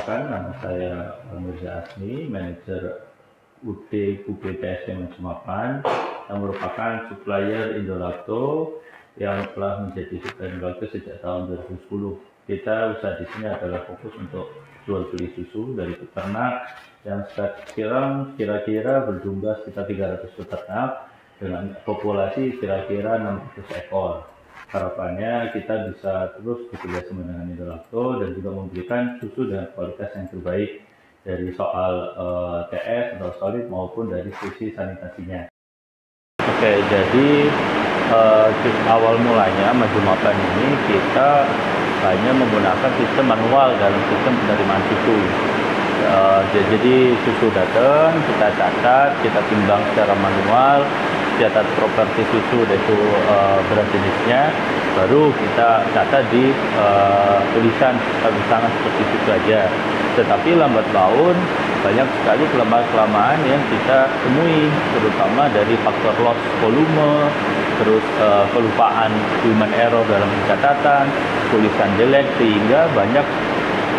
Nama saya Mirza Asmi, manajer UD QBTS Majumapan, yang merupakan supplier Indolacto yang telah menjadi supplier Indolacto sejak tahun 2010. Kita usaha di sini adalah fokus untuk jual beli susu dari peternak yang sekarang kira-kira berjumlah sekitar 300 peternak dengan populasi kira-kira 600 ekor. Harapannya kita bisa terus bekerja sama dengan Indolacto dan juga memberikan susu dengan kualitas yang terbaik dari soal TS atau solid maupun dari sisi sanitasinya. Oke, jadi awal mulanya Majumapan ini kita hanya menggunakan sistem manual dalam sistem penerimaan susu. Jadi susu datang, kita catat, kita timbang secara manual, catat properti susu yaitu berat jenisnya, baru kita catat di tulisan tangan seperti itu saja. Tetapi lambat laun banyak sekali kelemahan-kelemahan yang kita temui, terutama dari faktor loss volume, terus kelupaan human error dalam pencatatan, tulisan jelek, sehingga banyak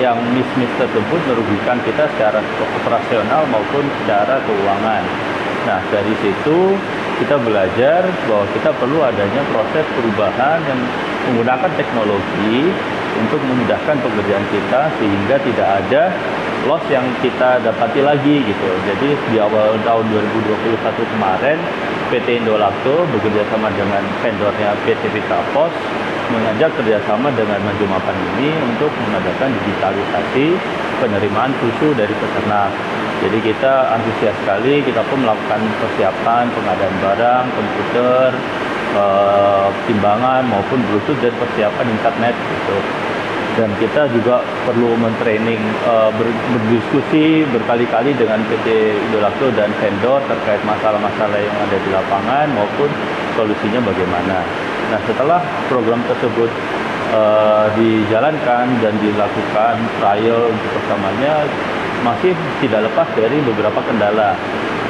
yang miss tersebut merugikan kita secara operasional maupun secara keuangan. Nah, dari situ kita belajar bahwa kita perlu adanya proses perubahan yang menggunakan teknologi untuk memudahkan pekerjaan kita sehingga tidak ada loss yang kita dapati lagi gitu. Jadi di awal tahun 2021 kemarin PT Indolacto bekerja sama dengan vendornya PT Vitapos mengajak kerjasama dengan Majumapan ini untuk mengadakan digitalisasi penerimaan susu dari peternak. Jadi kita antusias sekali, kita pun melakukan persiapan pengadaan barang, komputer, timbangan maupun Bluetooth dan persiapan internet gitu. Dan kita juga perlu mentraining, berdiskusi berkali-kali dengan PT Indolacto dan vendor terkait masalah-masalah yang ada di lapangan maupun solusinya bagaimana. Nah, setelah program tersebut dijalankan dan dilakukan trial untuk pertamanya, masih tidak lepas dari beberapa kendala,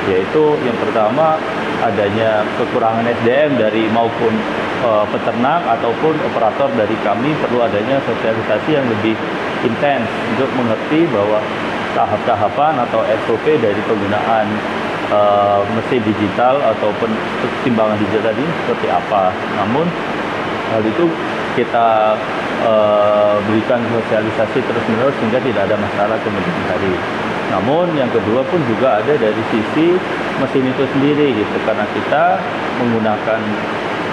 yaitu yang pertama adanya kekurangan SDM dari maupun peternak ataupun operator dari kami. Perlu adanya sosialisasi yang lebih intens untuk mengerti bahwa tahap-tahapan atau SOP dari penggunaan mesin digital ataupun timbangan digital ini seperti apa. Namun hal itu kita berikan sosialisasi terus-menerus sehingga tidak ada masalah kemudian hari. Namun yang kedua pun juga ada dari sisi mesin itu sendiri gitu, karena kita menggunakan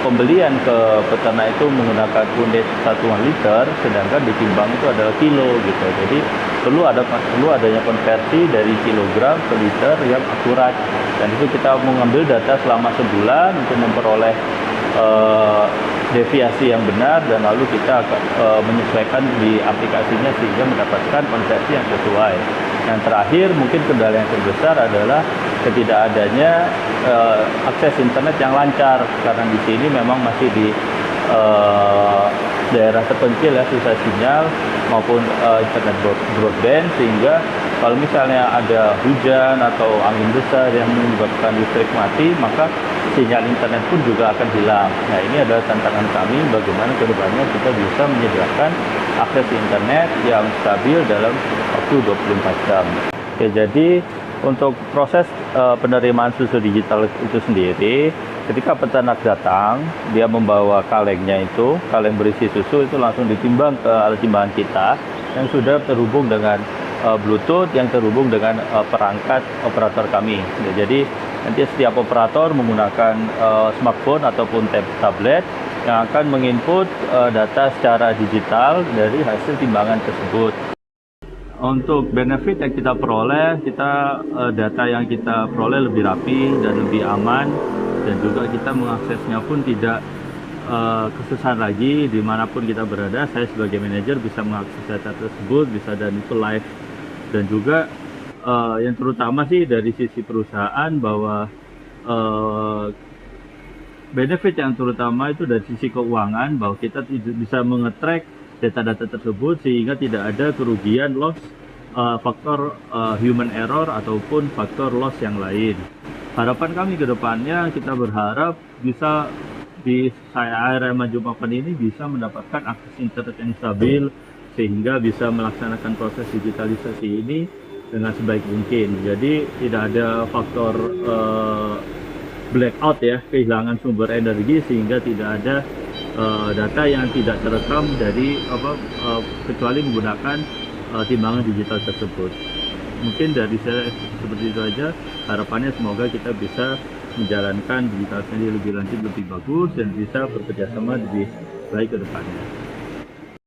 pembelian ke peternak itu menggunakan unit satuan liter, sedangkan ditimbang itu adalah kilo gitu. Jadi perlu adanya konversi dari kilogram ke liter yang akurat, dan itu kita mengambil data selama sebulan untuk memperoleh deviasi yang benar, dan lalu kita menyesuaikan di aplikasinya sehingga mendapatkan konversi yang sesuai. Yang terakhir mungkin kendala yang terbesar adalah ketidakadanya akses internet yang lancar, karena di sini memang masih di daerah terpencil ya, susah sinyal maupun internet broadband, sehingga kalau misalnya ada hujan atau angin besar yang menyebabkan listrik mati, maka sinyal internet pun juga akan hilang. Nah, ini adalah tantangan kami bagaimana kedepannya kita bisa menyediakan akses internet yang stabil dalam waktu 24 jam. Oke, jadi untuk proses penerimaan susu digital itu sendiri, ketika peternak datang, dia membawa kalengnya itu, kaleng berisi susu itu langsung ditimbang ke alat timbangan kita yang sudah terhubung dengan Bluetooth, yang terhubung dengan perangkat operator kami. Ya, jadi nanti setiap operator menggunakan smartphone ataupun tablet yang akan menginput data secara digital dari hasil timbangan tersebut. Untuk benefit yang kita peroleh, data yang kita peroleh lebih rapi dan lebih aman, dan juga kita mengaksesnya pun tidak kesusahan lagi dimanapun kita berada. Saya sebagai manajer bisa mengakses data tersebut, bisa, dan itu live. Dan juga yang terutama sih dari sisi perusahaan bahwa benefit yang terutama itu dari sisi keuangan, bahwa kita bisa mengetrack data-data tersebut sehingga tidak ada kerugian loss faktor human error ataupun faktor loss yang lain. Harapan kami ke depannya, kita berharap bisa di area Majumapan ini bisa mendapatkan akses internet yang stabil sehingga bisa melaksanakan proses digitalisasi ini dengan sebaik mungkin. Jadi tidak ada faktor blackout ya, kehilangan sumber energi, sehingga tidak ada data yang tidak terekam dari kecuali menggunakan timbangan digital tersebut. Mungkin dari saya seperti itu aja. Harapannya semoga kita bisa menjalankan digitalisasi lebih lanjut, lebih bagus, dan bisa bekerjasama lebih baik ke depannya.